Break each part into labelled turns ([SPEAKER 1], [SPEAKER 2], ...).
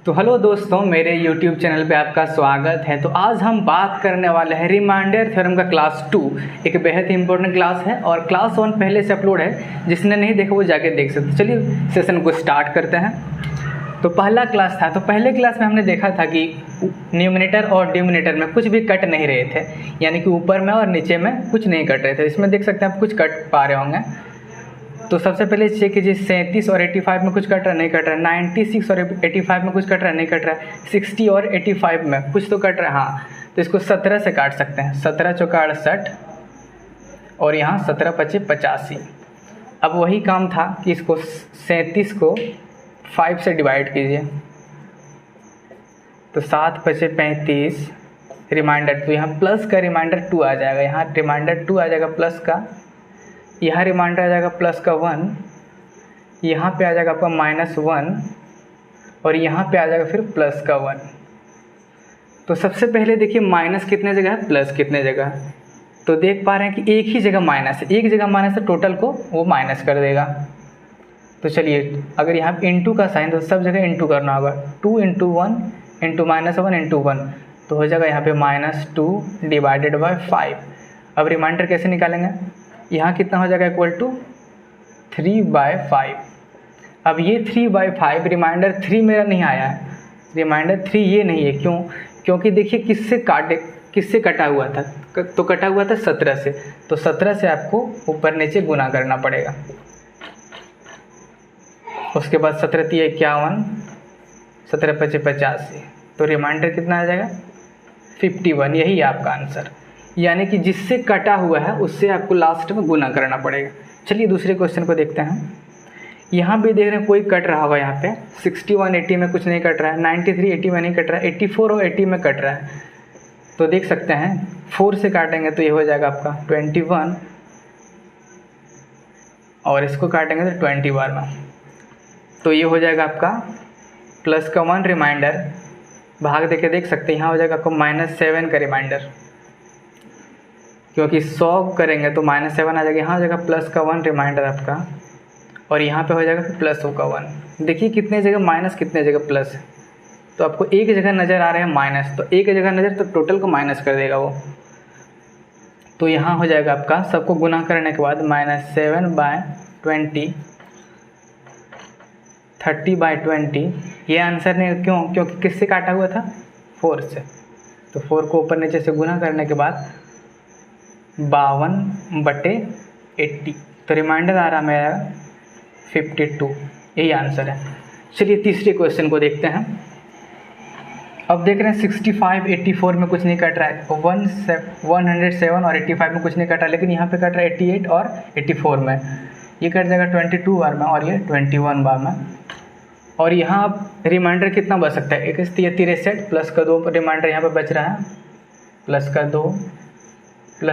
[SPEAKER 1] तो हेलो दोस्तों, मेरे YouTube चैनल पे आपका स्वागत है। तो आज हम बात करने वाले हैं रिमाइंडर थ्योरम का क्लास 2। एक बेहद ही इंपॉर्टेंट क्लास है और क्लास 1 पहले से अपलोड है, जिसने नहीं देखा वो जाके देख सकते। चलिए सेशन को स्टार्ट करते हैं। तो पहला क्लास था, तो पहले क्लास में हमने देखा था कि न्यूमिनेटर और डिनोमिनेटर में कुछ भी कट नहीं रहे थे, यानी कि ऊपर में और नीचे में कुछ नहीं कट रहे थे। इसमें देख सकते हैं आप कुछ कट पा रहे होंगे। तो सबसे पहले चेक कीजिए, 37 और 85 में कुछ कट रहा नहीं कट रहा, 96 और 85 में कुछ कट रहा नहीं कट रहा, 60 और 85 में कुछ तो कट रहा है। हाँ, तो इसको 17 से काट सकते हैं। 17 चौका 68 और यहाँ 17 पचे 85। अब वही काम था कि इसको 37 को 5 से डिवाइड कीजिए, तो 7 पचे 35 रिमाइंडर 2। यहाँ प्लस का रिमाइंडर 2 आ जाएगा, यहाँ रिमाइंडर 2 आ जाएगा प्लस का, यहाँ रिमाइंडर आ जाएगा प्लस का 1, यहाँ पे आ जाएगा आपका -1 और यहाँ पे आ जाएगा फिर प्लस का 1। तो सबसे पहले देखिए माइनस कितने जगह है, प्लस कितने जगह है। तो देख पा रहे हैं कि एक ही जगह माइनस है, एक जगह माइनस है, टोटल को वो माइनस कर देगा। तो चलिए, अगर यहाँ पे इंटू का साइन तो सब जगह इंटू करना होगा। 2 × 1 × -1 × 1 तो हो जाएगा यहाँ पे -2 डिवाइडेड बाय 5। अब रिमाइंडर कैसे निकालेंगे, यहाँ कितना हो जाएगा, इक्वल टू 3/5। अब ये 3/5 रिमाइंडर 3 मेरा नहीं आया है, रिमाइंडर 3 ये नहीं है। क्यों? क्योंकि देखिए किससे कटा हुआ था, तो कटा हुआ था 17 से। तो 17 से आपको ऊपर नीचे गुना करना पड़ेगा। उसके बाद 17 × 51, 17 पचे 85, तो रिमाइंडर कितना आ जाएगा, 51। यही आपका आंसर, यानी कि जिससे कटा हुआ है उससे आपको लास्ट में गुना करना पड़ेगा। चलिए दूसरे क्वेश्चन को देखते हैं। यहाँ भी देख रहे हैं कोई कट रहा होगा, यहाँ पे 61 80 में कुछ नहीं कट रहा है, 93 80 में नहीं कट रहा है, 84 और 80 में कट रहा है। तो देख सकते हैं 4 से काटेंगे तो ये हो जाएगा आपका 21 और इसको काटेंगे तो 20 बार में, तो ये हो जाएगा आपका प्लस का 1 रिमाइंडर, भाग देके देख सकते हैं यहाँ हो जाएगा आपको -7 का रिमाइंडर, क्योंकि 100 करेंगे तो -7 आ जाएगा। यहाँ हो जाएगा प्लस का 1 रिमाइंडर आपका और यहाँ पे हो जाएगा फिर प्लस का 1। देखिए कितने जगह माइनस कितने जगह प्लस है, तो आपको एक जगह नज़र आ रहे हैं माइनस, तो एक जगह नज़र तो टोटल को माइनस कर देगा वो। तो यहाँ हो जाएगा आपका सबको गुना करने के बाद -7/20 30/20। ये आंसर नहीं, क्यों? क्योंकि किससे काटा हुआ था, 4 से। तो 4 को ऊपर नीचे से गुना करने के बाद 52/80, तो रिमाइंडर आ रहा मेरा 52। यही आंसर है। चलिए तीसरे क्वेश्चन को देखते हैं। अब देख रहे हैं 65 84 में कुछ नहीं कट रहा है, 107 और 85 में कुछ नहीं कट रहा, लेकिन यहाँ पे कट रहा है 88 और 84 में। ये कट जाएगा 22 बार में और ये 21 बार में। और यहाँ अब रिमाइंडर कितना बच सकता है, 63 प्लस का 2 रिमाइंडर यहाँ पे बच रहा है, प्लस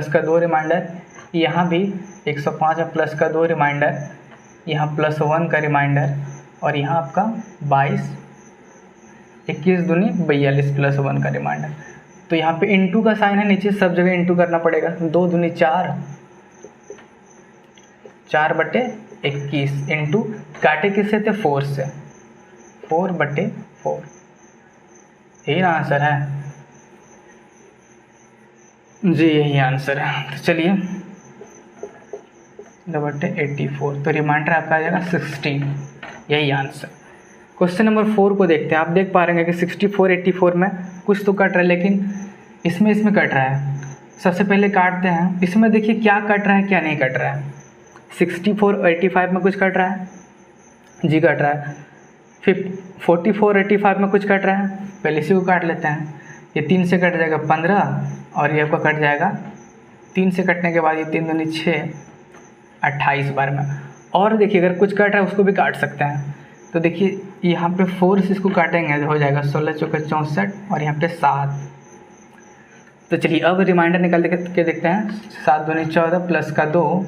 [SPEAKER 1] का 2 रिमाइंडर। यहाँ भी 105 है, प्लस का 2 रिमाइंडर, यहाँ +1 का रिमाइंडर और यहाँ आपका 22 21 दूनी 42 +1 का रिमाइंडर। तो यहाँ पे इंटू का साइन है नीचे, सब जगह इंटू करना पड़ेगा। 2 दूनी 4, 4/21 इंटू काटे किससे थे, 4 से, 4/4। यही आंसर है जी, यही आंसर है। तो चलिए 84, तो रिमाइंडर आपका आ जाएगा 16। यही आंसर। क्वेश्चन नंबर 4 को देखते हैं। आप देख पा रहे हैं कि 64 84 में कुछ तो कट रहा है, लेकिन इसमें कट रहा है। सबसे पहले काटते हैं, इसमें देखिए क्या कट रहा है क्या नहीं कट रहा है। 64 85 में कुछ कट रहा है जी, कट रहा है। 44 85 में कुछ कट रहा है, पहले इसी को काट लेते हैं। ये 3 से कट जाएगा 15 और ये आपका कट जाएगा 3 से कटने के बाद ये 3 दूनी 6 28 बार में। और देखिए अगर कुछ कट रहा है उसको भी काट सकते हैं। तो देखिए यहाँ पे 4 से इसको काटेंगे तो हो जाएगा 16 चौका 64 और यहाँ पे 7। तो चलिए अब रिमाइंडर निकाल के देखते हैं। 7 दूनी 14 प्लस का 2,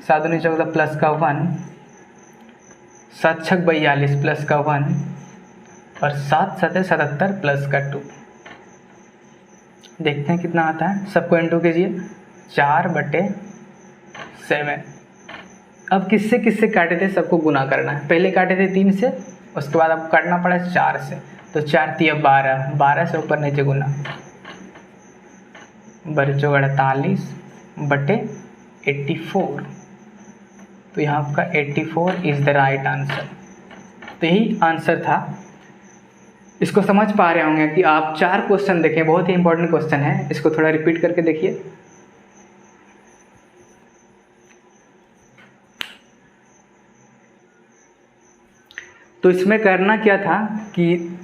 [SPEAKER 1] 7 दूनी 14 प्लस का 1, 7 छक 42 प्लस का 1 और 7 7 77 प्लस का 2। देखते हैं कितना आता है, सबको इंटू कीजिए, 4/7। अब किससे काटे थे, सबको गुना करना है। पहले काटे थे 3 से उसके बाद आपको काटना पड़ा 4 से, तो 4 तिया 12, 12 से ऊपर नीचे गुना, बच्चों 48 बटे 84। तो यहाँ आपका 84 इज़ द राइट आंसर। तो यही आंसर था। इसको समझ पा रहे होंगे कि आप 4 क्वेश्चन देखें, बहुत ही इंपॉर्टेंट क्वेश्चन है। इसको थोड़ा रिपीट करके देखिए। तो इसमें करना क्या था कि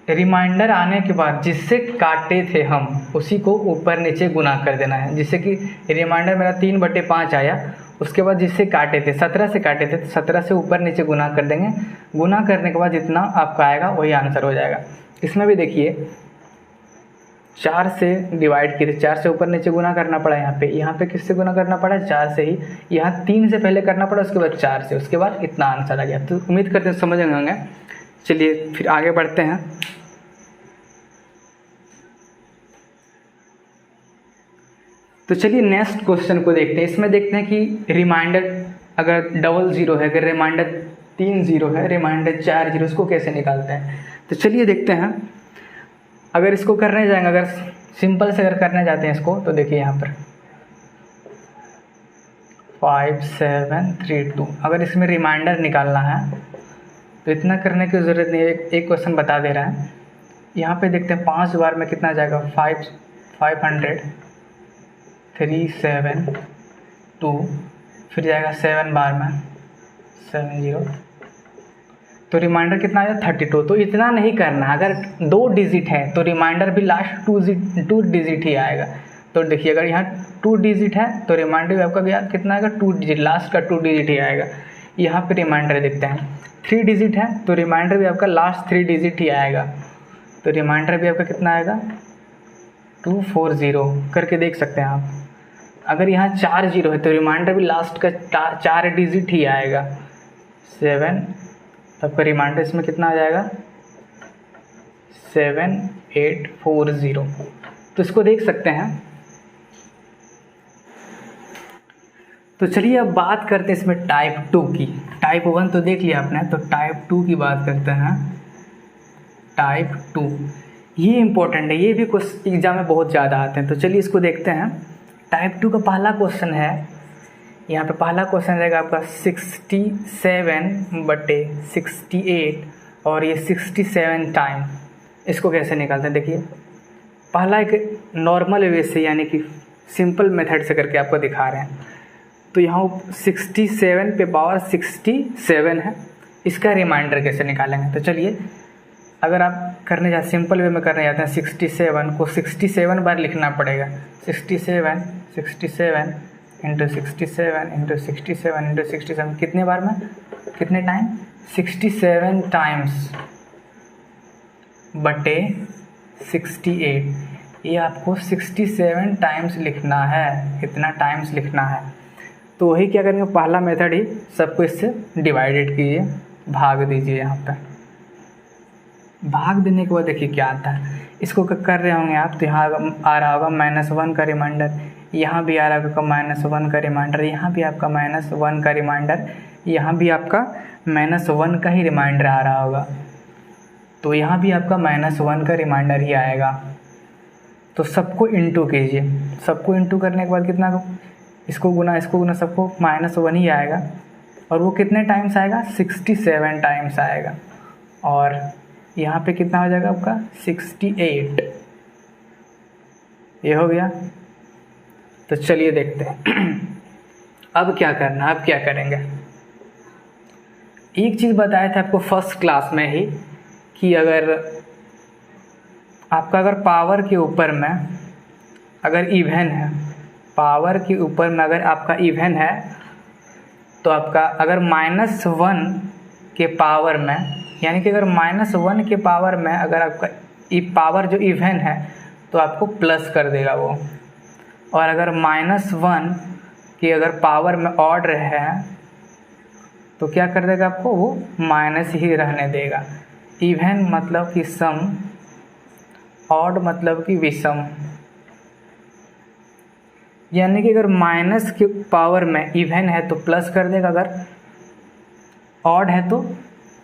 [SPEAKER 1] रिमाइंडर आने के बाद जिससे काटे थे हम उसी को ऊपर नीचे गुना कर देना है। जिससे कि रिमाइंडर मेरा 3/5 आया, उसके बाद जिससे काटे थे 17 से काटे थे, तो 17 से ऊपर नीचे गुना कर देंगे। गुना करने के बाद जितना आपका आएगा वही आंसर हो जाएगा। इसमें भी देखिए 4 से डिवाइड किए थे, 4 से ऊपर नीचे गुना करना पड़ा। यहाँ पे किससे गुना करना पड़ा? 4 से ही। यहाँ 3 से पहले करना पड़ा, उसके बाद 4 से, उसके बाद इतना आंसर आ गया। तो उम्मीद करते हैं समझ होंगे। चलिए फिर आगे बढ़ते हैं। तो चलिए नेक्स्ट क्वेश्चन को देखते हैं। इसमें देखते हैं कि रिमाइंडर अगर डबल ज़ीरो है, अगर रिमाइंडर 3 ज़ीरो है, रिमाइंडर 4 ज़ीरो, इसको कैसे निकालते हैं। तो चलिए देखते हैं। अगर इसको करने जाएंगे, अगर सिंपल से अगर करने जाते हैं इसको, तो देखिए यहाँ पर 5 7 3 2। अगर इसमें रिमाइंडर निकालना है तो इतना करने की ज़रूरत नहीं है, एक क्वेश्चन बता दे रहा है। यहाँ पे देखते हैं 5 बार में कितना जाएगा, 500 3 7 2, फिर जाएगा 7 बार में 70, तो रिमाइंडर कितना आया 32। तो इतना नहीं करना, अगर 2 डिजिट है तो रिमाइंडर भी लास्ट 2 डिजिट ही आएगा। तो देखिए अगर यहाँ 2 डिजिट है तो रिमाइंडर भी आपका गया कितना आएगा, 2 डिजिट, लास्ट का 2 डिजिट ही आएगा। यहाँ पे रिमाइंडर देखते हैं 3 डिजिट है तो रिमाइंडर भी आपका लास्ट 3 डिजिट ही आएगा। तो रिमाइंडर भी आपका कितना आएगा 240 करके देख सकते हैं आप। अगर यहाँ 4 0 है तो रिमाइंडर भी लास्ट का 4 डिजिट ही आएगा 7। आपका रिमाइंडर इसमें कितना आ जाएगा 7840। तो इसको देख सकते हैं। तो चलिए अब बात करते हैं इसमें टाइप 2 की। टाइप 1 तो देख लिया आपने, तो टाइप 2 की बात करते हैं। टाइप 2 ये इम्पोर्टेंट है, ये भी कुछ एग्जाम में बहुत ज़्यादा आते हैं। तो चलिए इसको देखते हैं। टाइप 2 का पहला क्वेश्चन है, यहाँ पे पहला क्वेश्चन रहेगा आपका 67/68 और ये 67 टाइम। इसको कैसे निकालते हैं देखिए। पहला एक नॉर्मल वे से यानी कि सिंपल मेथड से करके आपको दिखा रहे हैं। तो यहाँ 67 पे पावर 67 है, इसका रिमाइंडर कैसे निकालेंगे। तो चलिए अगर आप करने जाते सिंपल वे में करने जाते हैं 67 को 67 बार लिखना पड़ेगा। 67 67 इंटू 67 इंटू 67 इंटू 67 कितने बार में, कितने टाइम 67 टाइम्स बटे 68। ये आपको 67 टाइम्स लिखना है, इतना टाइम्स लिखना है। तो वही क्या करेंगे, पहला मेथड ही सबको इससे डिवाइडेड कीजिए, भाग दीजिए। यहाँ पे भाग देने के बाद देखिए क्या आता है। इसको कर रहे होंगे आप, तो यहाँ आ रहा होगा -1 का रिमाइंडर, यहाँ भी आ रहा होगा -1 का रिमाइंडर, यहाँ भी आपका -1 का रिमाइंडर, यहाँ भी आपका -1 का ही रिमाइंडर आ रहा होगा। तो यहाँ भी आपका -1 का रिमाइंडर ही आएगा। तो सबको इंटू कीजिए, सबको इंटू करने के बाद कितना, इसको गुना सबको -1 ही आएगा। और वो कितने टाइम्स आएगा 67 टाइम्स आएगा। और यहाँ पे कितना हो जाएगा आपका 68। ये हो गया। तो चलिए देखते हैं अब क्या करना, अब क्या करेंगे। एक चीज़ बताया था आपको फर्स्ट क्लास में ही कि अगर आपका अगर पावर के ऊपर में अगर इवन है, पावर के ऊपर में अगर आपका इवन है, तो आपका अगर -1 के पावर में, यानी कि अगर -1 के पावर में अगर आपका पावर जो इवन है तो आपको प्लस कर देगा वो। और अगर -1 की अगर पावर में ऑड है तो क्या कर देगा आपको, वो माइनस ही रहने देगा। इवन मतलब कि सम, ऑड मतलब कि विषम। यानी कि अगर माइनस के पावर में इवन है तो प्लस कर देगा, अगर ऑड है तो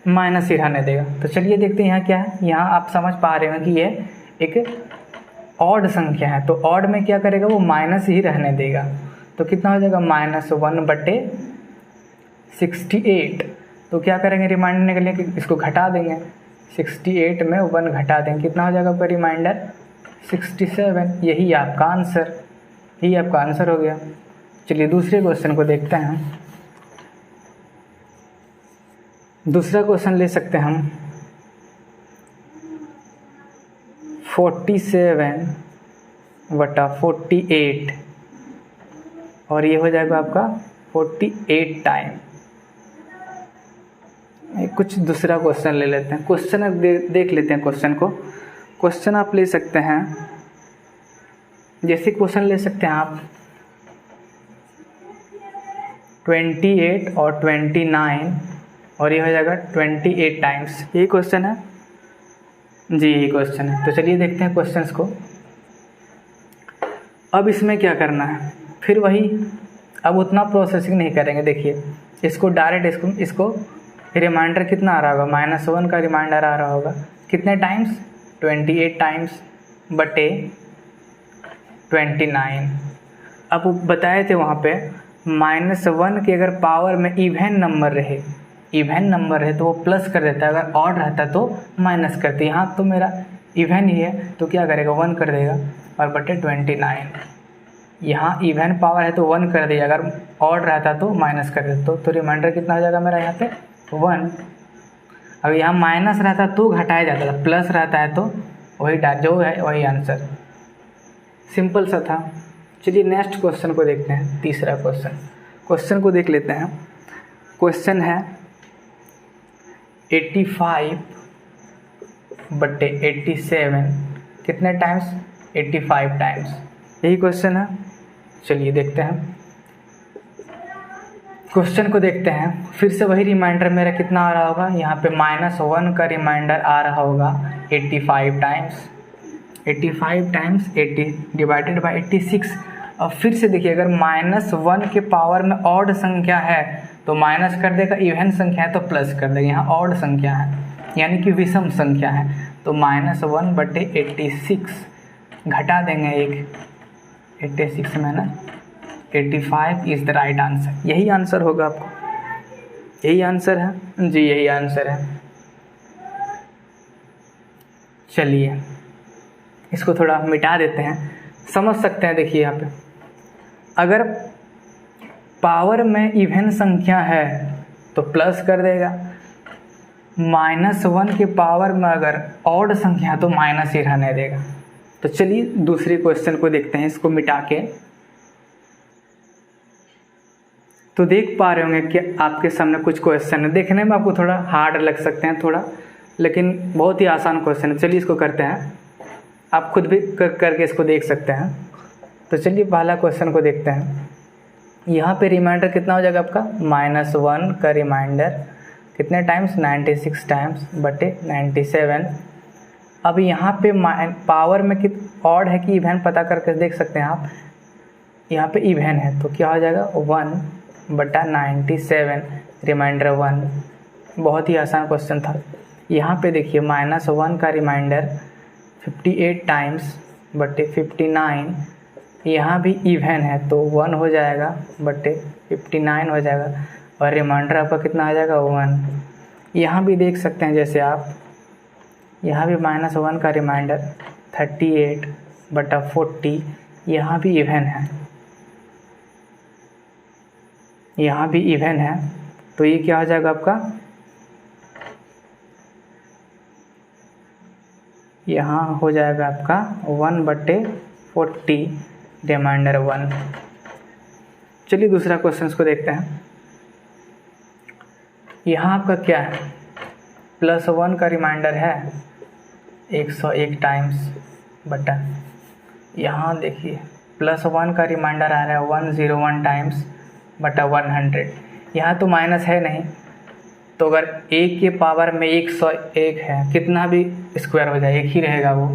[SPEAKER 1] माइनस ही रहने देगा। तो चलिए देखते हैं यहाँ क्या है। यहाँ आप समझ पा रहे हो कि ये एक ऑड संख्या है, तो ऑड में क्या करेगा वो माइनस ही रहने देगा। तो कितना हो जाएगा -1/68। तो क्या करेंगे रिमाइंडर निकलने के इसको घटा देंगे, 68 में 1 घटा देंगे, कितना हो जाएगा आपका रिमाइंडर 67। यही आपका आंसर हो गया। चलिए दूसरे क्वेश्चन को देखते हैं। दूसरा क्वेश्चन ले सकते हैं हम 47/48 और ये हो जाएगा आपका 48 टाइम। कुछ दूसरा क्वेश्चन ले लेते हैं। क्वेश्चन देख लेते हैं क्वेश्चन को। क्वेश्चन आप ले सकते हैं, जैसे क्वेश्चन ले सकते हैं आप 28 और 29 और ये हो जाएगा 28 टाइम्स। यही क्वेश्चन है जी, यही क्वेश्चन है। तो चलिए देखते हैं क्वेश्चंस को। अब इसमें क्या करना है, फिर वही, अब उतना प्रोसेसिंग नहीं करेंगे। देखिए इसको डायरेक्ट इसको रिमाइंडर कितना आ रहा होगा, -1 का रिमाइंडर आ रहा होगा। कितने टाइम्स, 28 टाइम्स बटे 29। अब बताए थे वहाँ पे -1 के अगर पावर में इवन नंबर रहे तो वो प्लस कर देता है, अगर ऑड रहता तो माइनस करते। यहाँ तो मेरा इवन ही है तो क्या करेगा 1 कर देगा और बटे 29। यहाँ इवन पावर है तो 1 कर देगा, अगर ऑड रहता तो माइनस कर देता। तो रिमाइंडर कितना हो जाएगा मेरा यहाँ पे 1। अगर यहाँ माइनस रहता तो घटाया जाता था, प्लस रहता है तो वही जो है वही आंसर। सिंपल सा था। चलिए नेक्स्ट क्वेश्चन को देखते हैं। तीसरा क्वेश्चन को देख लेते हैं। क्वेश्चन है 85/87 कितने टाइम्स, 85 टाइम्स। यही क्वेश्चन है। चलिए देखते हैं क्वेश्चन को देखते हैं। फिर से वही रिमाइंडर मेरा कितना आ रहा होगा, यहाँ पे -1 का रिमाइंडर आ रहा होगा 85 टाइम्स। 85 times 80 divided by 86। अब फिर से देखिए, अगर -1 के पावर में ऑड संख्या है तो माइनस कर देगा, इवन संख्या है तो प्लस कर देगा। यहाँ ऑड संख्या है यानी कि विषम संख्या है, तो -1/86 घटा देंगे एक, 86 में ना 85 इज़ द राइट आंसर। यही आंसर होगा आपको, यही आंसर है जी, यही आंसर है। चलिए इसको थोड़ा मिटा देते हैं, समझ सकते हैं। देखिए यहाँ पे अगर पावर में इवन संख्या है तो प्लस कर देगा, -1 के पावर में अगर ऑड संख्या है तो माइनस ही रहने देगा। तो चलिए दूसरे क्वेश्चन को देखते हैं, इसको मिटा के। तो देख पा रहे होंगे कि आपके सामने कुछ क्वेश्चन है, देखने में आपको थोड़ा हार्ड लग सकते हैं थोड़ा, लेकिन बहुत ही आसान क्वेश्चन है। चलिए इसको करते हैं, आप खुद भी करके इसको देख सकते हैं। तो चलिए पहला क्वेश्चन को देखते हैं। यहाँ पे रिमाइंडर कितना हो जाएगा आपका, -1 का रिमाइंडर कितने टाइम्स, 96 टाइम्स बटे 97। अब यहाँ पे पावर में ऑड है कि इवन पता करके देख सकते हैं आप। यहाँ पे इवन है तो क्या हो जाएगा 1/97, रिमाइंडर 1। बहुत ही आसान क्वेश्चन था। यहाँ पे देखिए -1 का रिमाइंडर 58 टाइम्स बटे 59, यहाँ भी इवन है तो 1 हो जाएगा बटे 59 हो जाएगा और रिमाइंडर आपका कितना आ जाएगा 1। यहाँ भी देख सकते हैं जैसे आप, यहाँ भी -1 का रिमाइंडर 38/40, यहाँ भी इवन है, यहाँ भी इवन है तो ये क्या हो जाएगा आपका, यहाँ हो जाएगा आपका 1/40, रिमाइंडर 1। चलिए दूसरा क्वेश्चन को देखते हैं। यहाँ आपका क्या है, +1 का रिमाइंडर है 101 टाइम्स बटा, यहाँ देखिए +1 का रिमाइंडर आ रहा है 101 टाइम्स बटा 100। यहाँ तो माइनस है नहीं, तो अगर 1 के पावर में 101 है, कितना भी स्क्वायर हो जाए एक ही रहेगा वो,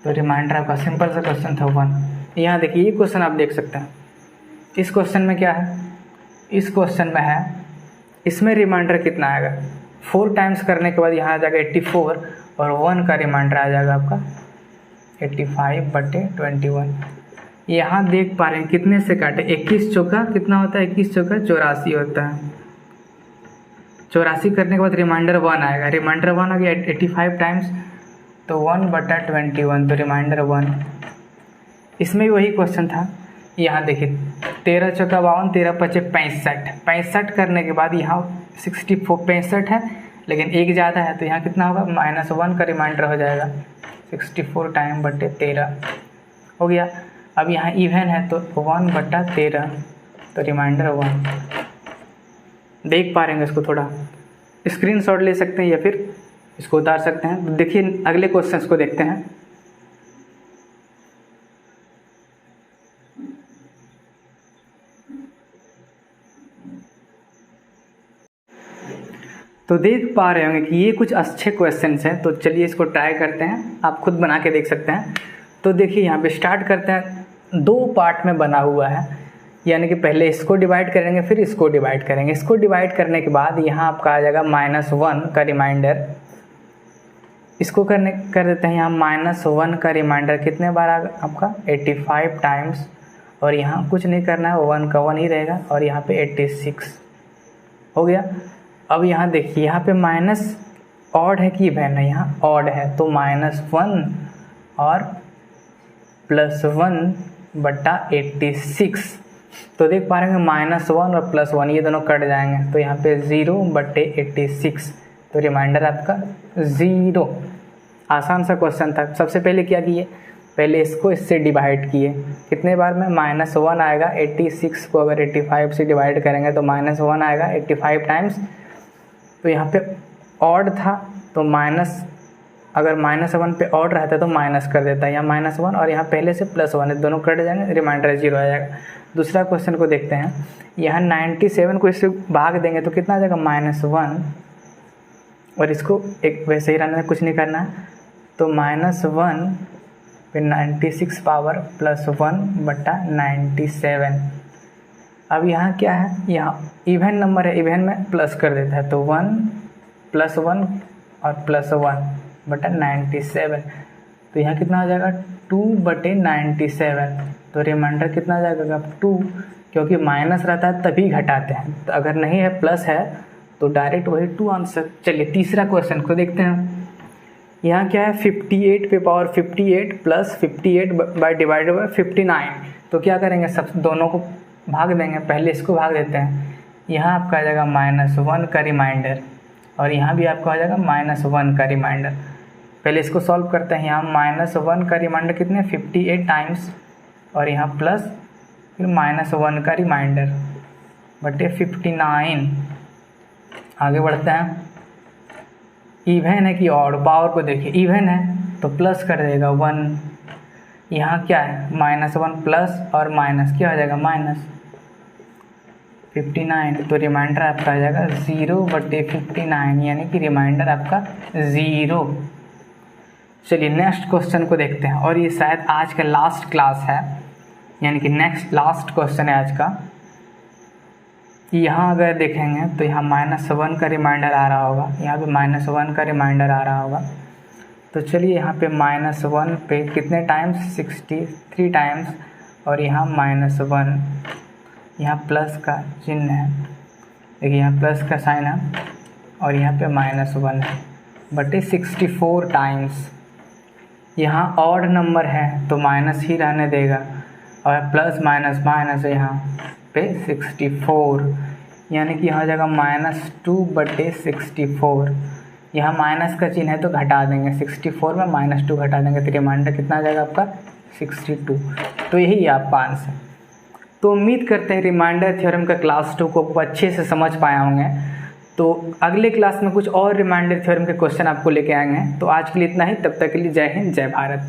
[SPEAKER 1] तो रिमाइंडर आपका सिंपल सा क्वेश्चन था 1। यहाँ देखिए ये क्वेश्चन आप देख सकते हैं। इस क्वेश्चन में क्या है, इस क्वेश्चन में है इसमें रिमाइंडर कितना आएगा, 4 टाइम्स करने के बाद यहाँ आ जाएगा 84 और 1 का रिमाइंडर आ जाएगा आपका 85/21। यहाँ देख पा रहे हैं कितने से काटे, 21 चौका कितना होता है, 21 चौका 84 होता है। 84 करने के बाद रिमाइंडर 1 आएगा, रिमाइंडर 1 आ गया 85 टाइम्स तो 1/21 तो रिमाइंडर 1। इसमें भी वही क्वेश्चन था, यहाँ देखिए 13 चौका 52, 13 पचे 65, 65 करने के बाद यहाँ 65 है लेकिन एक ज़्यादा है तो यहाँ कितना होगा, -1 का रिमाइंडर हो जाएगा 64 टाइम बटे 13 हो गया। अब यहाँ इवन है तो 1/13 तो रिमाइंडर 1। देख पा रहे हैं, इसको थोड़ा स्क्रीनशॉट ले सकते हैं या फिर इसको उतार सकते हैं। तो देखिए अगले क्वेश्चन को देखते हैं। तो देख पा रहे होंगे कि ये कुछ अच्छे क्वेश्चंस हैं, तो चलिए इसको ट्राई करते हैं, आप खुद बना के देख सकते हैं। तो देखिए यहाँ पे स्टार्ट करते हैं, 2 पार्ट में बना हुआ है, यानी कि पहले इसको डिवाइड करेंगे फिर इसको डिवाइड करेंगे। इसको डिवाइड करने के बाद यहाँ आपका आ जाएगा -1 का रिमाइंडर, इसको कर देते हैं यहाँ -1 का रिमाइंडर कितने बार आएगा आपका 85 टाइम्स और यहाँ कुछ नहीं करना है, 1 का 1 ही रहेगा और यहाँ पे 86 हो गया। अब यहाँ देखिए यहाँ पे माइनस ऑड है कि इवन है, यहाँ ऑड है तो -1 और +1/86 तो देख पा रहे हैं -1 और +1 ये दोनों कट जाएंगे तो यहाँ पे 0/86 तो रिमाइंडर आपका 0। आसान सा क्वेश्चन था। सबसे पहले क्या किए, पहले इसको इससे डिवाइड किए, कितने बार में -1 आएगा, 86 को अगर 85 से डिवाइड करेंगे तो -1 आएगा 85 टाइम्स। तो यहाँ पे ऑड था तो माइनस, अगर -1 पे ऑड रहता तो माइनस कर देता है, यहाँ -1 और यहाँ पहले से +1 दोनों कट जाएंगे, रिमाइंडर 0 आ जाएगा। दूसरा क्वेश्चन को देखते हैं, यहाँ 97 को इससे भाग देंगे तो कितना आ जाएगा -1 और इसको एक वैसे ही रहने में कुछ नहीं करना है तो -1 फिर 96 पावर +1/97। अब यहाँ क्या है, यहाँ इवन नंबर है, इवन में प्लस कर देता है तो 1 +1 और +1/97 तो यहाँ कितना हो जाएगा 2/97 तो रिमाइंडर कितना आ जाएगा 2, क्योंकि माइनस रहता है तभी घटाते हैं, तो अगर नहीं है प्लस है तो डायरेक्ट वही 2 आंसर। चलिए तीसरा क्वेश्चन को देखते हैं। यहाँ क्या है 58 पे पावर 58 + 58 डिवाइडेड बाय 59 तो क्या करेंगे, सब दोनों को भाग देंगे, पहले इसको भाग देते हैं, यहाँ आपका आ जाएगा -1 का रिमाइंडर और यहाँ भी आपका आ जाएगा -1 का रिमाइंडर। पहले इसको सॉल्व करते हैं, यहाँ -1 का रिमाइंडर कितने 58 टाइम्स और यहाँ प्लस फिर -1 का रिमाइंडर बटे 59। आगे बढ़ते हैं, इवन है कि ऑड, पावर को देखिए इवन है तो प्लस कर देगा 1, यहाँ क्या है -1 प्लस और माइनस क्या हो जाएगा -59 तो रिमाइंडर आपका आ जाएगा 0/59 यानी कि रिमाइंडर आपका 0। चलिए नेक्स्ट क्वेश्चन को देखते हैं और ये शायद आज का लास्ट क्लास है, यानी कि नेक्स्ट लास्ट क्वेश्चन है आज का। यहाँ अगर देखेंगे तो यहाँ -1 का रिमाइंडर आ रहा होगा, यहाँ पे -1 का रिमाइंडर आ रहा होगा। तो चलिए यहाँ पे -1 पे कितने टाइम्स 63 टाइम्स और यहाँ -1, यहाँ प्लस का चिन्ह है, देखिए यहाँ प्लस का साइन है और यहाँ पे -1 है बटे 64 टाइम्स। यहाँ ऑड नंबर है तो माइनस ही रहने देगा और प्लस माइनस माइनस यहाँ पे 64 यानी कि यहाँ हो जाएगा -2/64। यहाँ माइनस का चिन्ह है तो घटा देंगे, 64 में -2 घटा देंगे तो रिमाइंडर कितना आ जाएगा आपका 62। तो यही है आपका आंसर। तो उम्मीद करते हैं रिमाइंडर थ्योरम का क्लास 2 को अच्छे से समझ पाए होंगे। तो अगले क्लास में कुछ और रिमाइंडर थ्योरम के क्वेश्चन आपको लेके आएंगे। तो आज के लिए इतना ही, तब तक के लिए जय हिंद जय भारत।